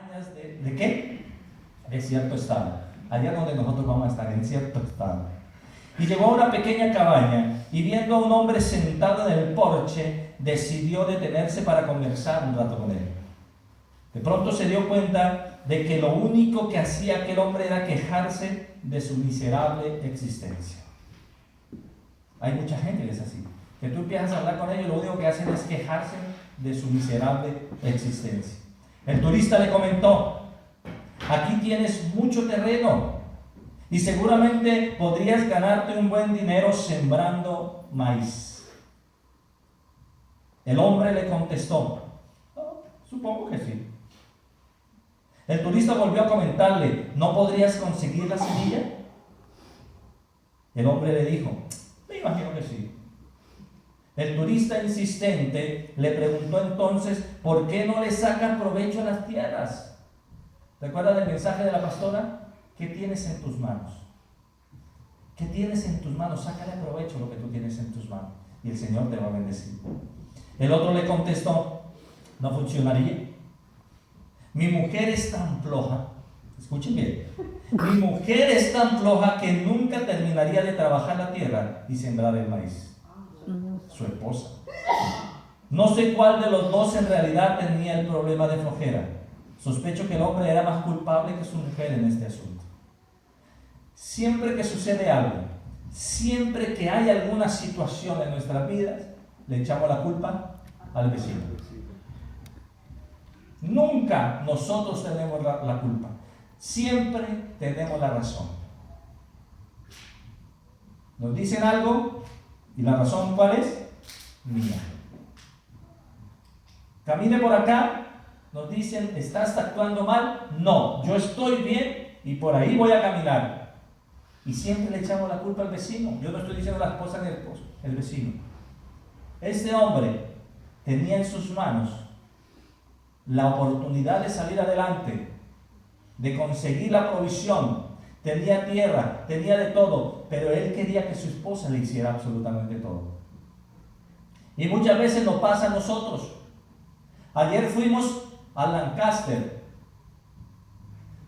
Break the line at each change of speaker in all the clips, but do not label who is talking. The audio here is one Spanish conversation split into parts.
montañas ¿de qué? De cierto estado. Allá donde nosotros vamos a estar, en cierto estado. Y llegó a una pequeña cabaña y viendo a un hombre sentado en el porche, decidió detenerse para conversar un rato con él. De pronto se dio cuenta de que lo único que hacía aquel hombre era quejarse de su miserable existencia. Hay mucha gente que es así, que tú empiezas a hablar con ellos y lo único que hacen es quejarse de su miserable existencia. El turista le comentó: aquí tienes mucho terreno y seguramente podrías ganarte un buen dinero sembrando maíz. El hombre le contestó: "Oh, supongo que sí". El turista volvió a comentarle: ¿no podrías conseguir la semilla? El hombre le dijo: me imagino que sí. El turista insistente le preguntó entonces: ¿por qué no le sacan provecho a las tierras? ¿Recuerdas el mensaje de la pastora? ¿Qué tienes en tus manos? ¿Qué tienes en tus manos? Sácale provecho lo que tú tienes en tus manos y el Señor te va a bendecir. El otro le contestó: no funcionaría. Mi mujer es tan floja, escuchen bien, mi mujer es tan floja que nunca terminaría de trabajar la tierra y sembrar el maíz. Su esposa. No sé cuál de los dos en realidad tenía el problema de flojera. Sospecho que el hombre era más culpable que su mujer en este asunto. Siempre que sucede algo, siempre que hay alguna situación en nuestras vidas, le echamos la culpa al vecino. Nunca nosotros tenemos la culpa. Siempre tenemos la razón. Nos dicen algo y la razón ¿cuál es? Mía. Camine por acá, nos dicen: ¿estás actuando mal? No, yo estoy bien y por ahí voy a caminar. Y siempre le echamos la culpa al vecino. Yo no estoy diciendo la esposa ni el esposo, el vecino. Este hombre tenía en sus manos la oportunidad de salir adelante, de conseguir la provisión. Tenía tierra, tenía de todo, pero él quería que su esposa le hiciera absolutamente todo. Y muchas veces nos pasa a nosotros. Ayer fuimos a Lancaster,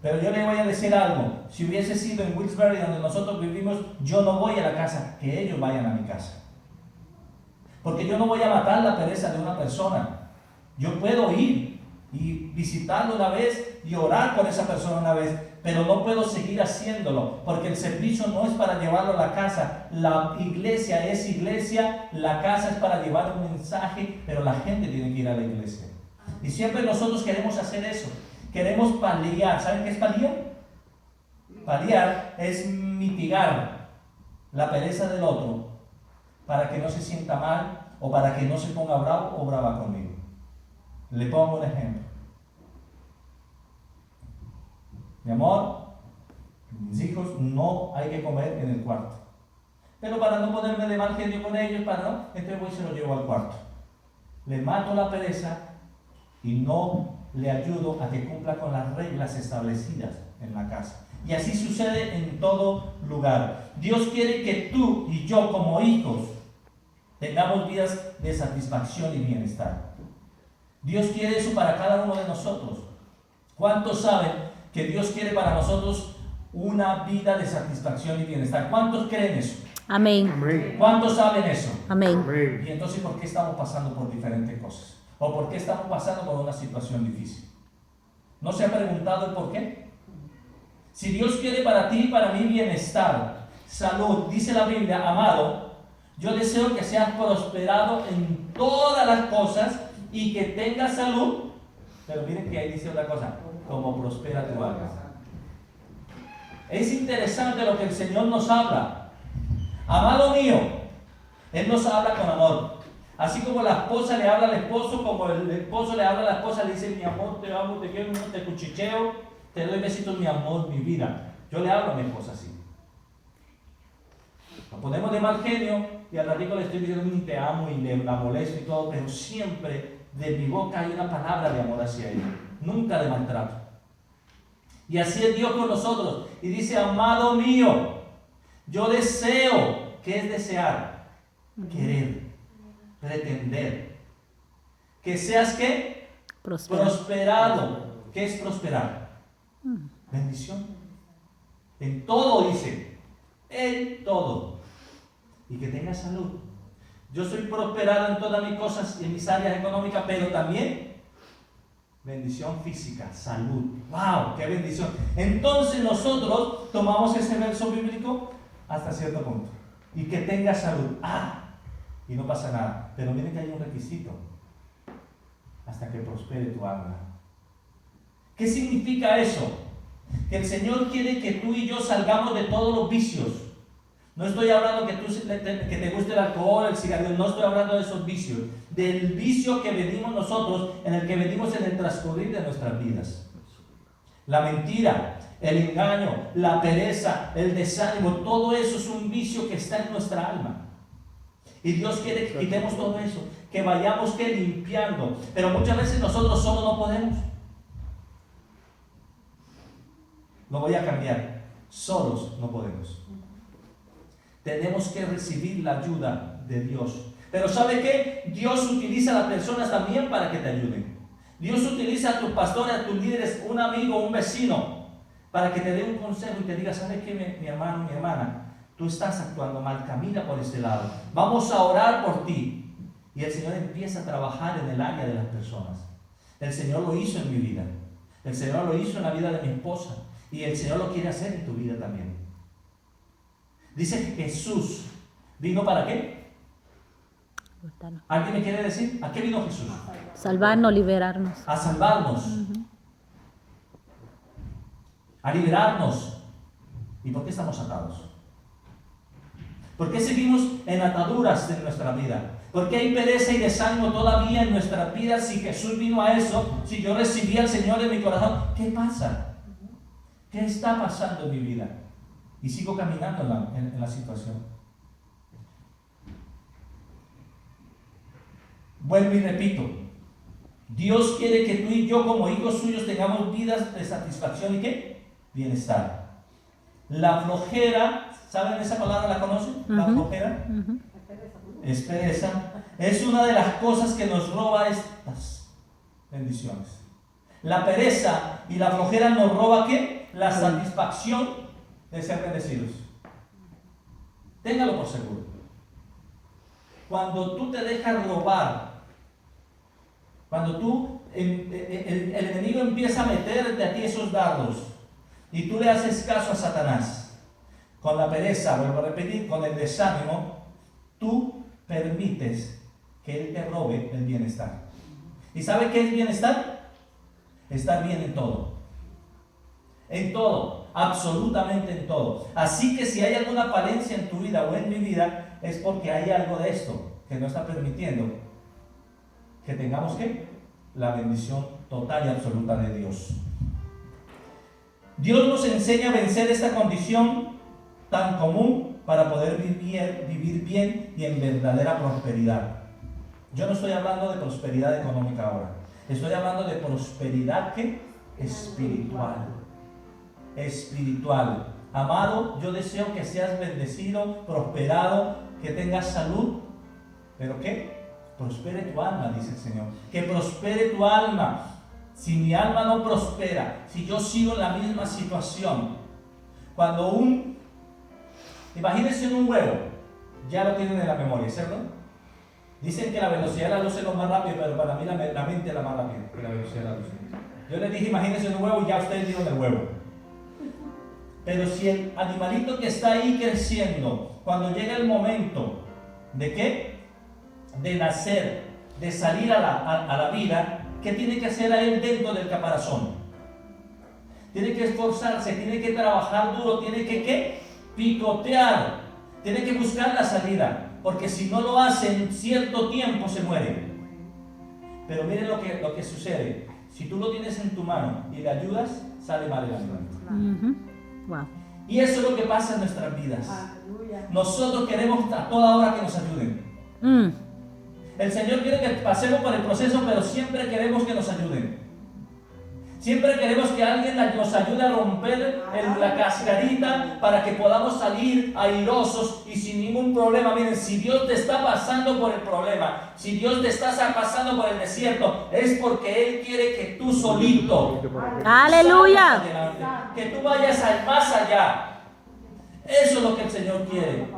pero yo le voy a decir algo: si hubiese sido en Wilkes-Barre donde nosotros vivimos, yo no voy a la casa, que ellos vayan a mi casa, porque yo no voy a matar la pereza de una persona. Yo puedo ir y visitarlo una vez y orar por esa persona una vez, pero no puedo seguir haciéndolo, porque el servicio no es para llevarlo a la casa. La iglesia es iglesia, la casa es para llevar un mensaje, pero la gente tiene que ir a la iglesia. Y siempre nosotros queremos hacer eso, queremos paliar. ¿Saben qué es paliar? Paliar es mitigar la pereza del otro para que no se sienta mal o para que no se ponga bravo o brava conmigo. Le pongo un ejemplo. Mi amor, mis hijos no hay que comer en el cuarto. Pero para no ponerme de mal genio con ellos, entonces voy y se lo llevo al cuarto. Le mato la pereza y no le ayudo a que cumpla con las reglas establecidas en la casa. Y así sucede en todo lugar. Dios quiere que tú y yo como hijos tengamos vidas de satisfacción y bienestar. Dios quiere eso para cada uno de nosotros. ¿Cuántos saben que Dios quiere para nosotros una vida de satisfacción y bienestar? ¿Cuántos creen eso?
Amén.
¿Cuántos saben eso?
Amén.
Y entonces, ¿por qué estamos pasando por diferentes cosas? ¿O por qué estamos pasando por una situación difícil? ¿No se ha preguntado el por qué? Si Dios quiere para ti y para mí bienestar, salud, dice la Biblia: amado, yo deseo que seas prosperado en todas las cosas y que tengas salud. Pero miren que ahí dice otra cosa: como prospera tu alma. Es interesante lo que el Señor nos habla. Amado mío, Él nos habla con amor. Así como la esposa le habla al esposo, como el esposo le habla a la esposa, le dice: mi amor, te amo, te quiero, te cuchicheo, te doy besitos, mi amor, mi vida. Yo le hablo a mi esposa así. Nos ponemos de mal genio y al ratito le estoy diciendo: te amo, y la molesto y todo, pero siempre de mi boca hay una palabra de amor hacia ella, nunca de maltrato. Y así es Dios con nosotros. Y dice: amado mío, yo deseo. ¿Qué es desear? Querer, pretender. Que seas ¿qué? Prosperado ¿Qué es prosperar? Bendición. En todo dice. En todo. Y que tenga salud. Yo soy prosperado en todas mis cosas, en mis áreas económicas, pero también bendición física, salud. ¡Wow! ¡Qué bendición! Entonces nosotros tomamos ese verso bíblico hasta cierto punto. Y que tenga salud. Y no pasa nada. Pero miren que hay un requisito. Hasta que prospere tu alma. ¿Qué significa eso? Que el Señor quiere que tú y yo salgamos de todos los vicios. No estoy hablando que te guste el alcohol, el cigarrillo, no estoy hablando de esos vicios. Del vicio que venimos nosotros, en el que venimos en el transcurrir de nuestras vidas. La mentira, el engaño, la pereza, el desánimo, todo eso es un vicio que está en nuestra alma. Y Dios quiere que quitemos todo eso, que vayamos limpiando. Pero muchas veces nosotros solos no podemos. Lo voy a cambiar. Solos no podemos. Tenemos que recibir la ayuda de Dios. Pero ¿sabe qué? Dios utiliza a las personas también para que te ayuden. Dios utiliza a tus pastores, a tus líderes, un amigo, un vecino, para que te dé un consejo y te diga, ¿sabes qué, mi hermano, mi hermana? Tú estás actuando mal, camina por este lado. Vamos a orar por ti. Y el Señor empieza a trabajar en el área de las personas. El Señor lo hizo en mi vida. El Señor lo hizo en la vida de mi esposa. Y el Señor lo quiere hacer en tu vida también. Dice que Jesús vino ¿para qué? ¿Alguien me quiere decir? ¿A qué vino Jesús?
Salvarnos, liberarnos.
A salvarnos. A liberarnos. ¿Y por qué estamos atados? ¿Por qué seguimos en ataduras de nuestra vida? ¿Por qué hay pereza y desánimo todavía en nuestras vidas? Si Jesús vino a eso, si yo recibí al Señor en mi corazón, ¿qué pasa? ¿Qué está pasando en mi vida? Y sigo caminando en la situación. Vuelvo y repito. Dios quiere que tú y yo como hijos suyos tengamos vidas de satisfacción y ¿qué? Bienestar. La flojera, ¿saben esa palabra? ¿La conocen? La flojera. Es pereza. Es una de las cosas que nos roba estas bendiciones. La pereza y la flojera nos roba ¿qué? La satisfacción de ser bendecidos. Téngalo por seguro. Cuando tú te dejas robar, cuando tú, el enemigo empieza a meterte a ti esos dardos y tú le haces caso a Satanás, con la pereza, vuelvo a repetir, con el desánimo, tú permites que él te robe el bienestar. ¿Y sabe qué es bienestar? Estar bien en todo. En todo, absolutamente en todo. Así que si hay alguna falencia en tu vida o en mi vida, es porque hay algo de esto que no está permitiendo que tengamos ¿qué? La bendición total y absoluta de Dios. Dios nos enseña a vencer esta condición tan común para poder vivir bien y en verdadera prosperidad. Yo no estoy hablando de prosperidad económica ahora. Estoy hablando de prosperidad ¿qué? Espiritual. Espiritual. Amado, yo deseo que seas bendecido, prosperado, que tengas salud. ¿Pero qué? Prospere tu alma, dice el Señor. Que prospere tu alma. Si mi alma no prospera, si yo sigo en la misma situación, imagínense un huevo, ya lo tienen en la memoria, ¿cierto? Dicen que la velocidad de la luz es lo más rápido, pero para mí la mente es la más rápida que la velocidad de la luz. Yo les dije, imagínense un huevo y ya ustedes dieron el huevo. Pero si el animalito que está ahí creciendo, cuando llega el momento de ¿qué? De nacer, de salir a la vida, ¿qué tiene que hacer a él dentro del caparazón? Tiene que esforzarse, tiene que trabajar duro, tiene que ¿qué? Picotear, tiene que buscar la salida, porque si no lo hace en cierto tiempo se muere. Pero miren lo que sucede, si tú lo tienes en tu mano y le ayudas, sale mal el alimento.
Wow.
Y eso es lo que pasa en nuestras vidas. Nosotros queremos a toda hora que nos ayuden. El Señor quiere que pasemos por el proceso, pero siempre queremos que nos ayuden. Siempre queremos que alguien nos ayude a romper la cascarita para que podamos salir airosos y sin ningún problema. Miren, si Dios te está pasando por el problema, si Dios te está pasando por el desierto, es porque Él quiere que tú solito
Aleluya.
salgas adelante, que tú vayas al más allá. Eso es lo que el Señor quiere.